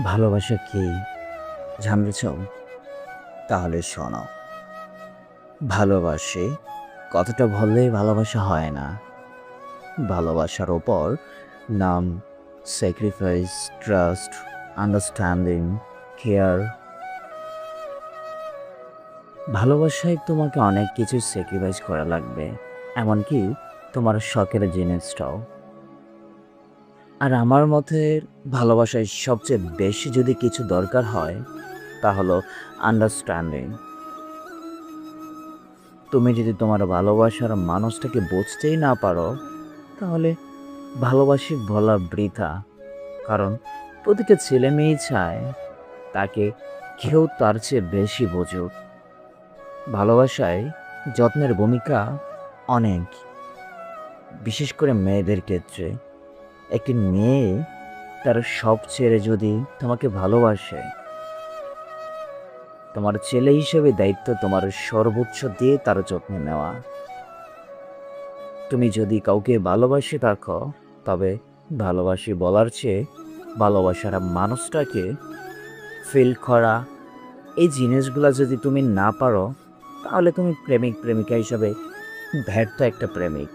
ভালোবাসা কি জানতে চাও? তাহলে শোনো। ভালোবাসি কথাটা বললেই ভালোবাসা হয় না। ভালোবাসার ওপর নাম স্যাক্রিফাইস, ট্রাস্ট, আন্ডারস্ট্যান্ডিং, কেয়ার। ভালোবাসায় তোমাকে অনেক কিছু স্যাক্রিফাইস করা লাগবে, এমনকি তোমার শখের জিনিসটাও। আর আমার মতে ভালোবাসায় সবচেয়ে বেশি যদি কিছু দরকার হয় তা হলো আন্ডারস্ট্যান্ডিং। তুমি যদি তোমার ভালোবাসার মানুষটাকে বুঝতেই না পারো, তাহলে ভালোবাসি বলা বৃথা। কারণ প্রতিটা ছেলে মেয়েই চায় তাকে কেউ তার চেয়ে বেশি বুঝুক। ভালোবাসায় যত্নের ভূমিকা অনেক, বিশেষ করে মেয়েদের ক্ষেত্রে। একটি মেয়ে তার সব ছেড়ে যদি তোমাকে ভালোবাসে, তোমার ছেলে হিসেবে দায়িত্ব তোমার সর্বোচ্চ দিয়ে তার যত্ন নেওয়া। তুমি যদি কাউকে ভালোবাসে থাকো, তবে ভালোবাসি বলার চেয়ে ভালোবাসার মানুষটাকে ফিল করা, এই জিনিসগুলা যদি তুমি না পারো, তাহলে তুমি প্রেমিক প্রেমিকা হিসাবে ব্যর্থ একটা প্রেমিক।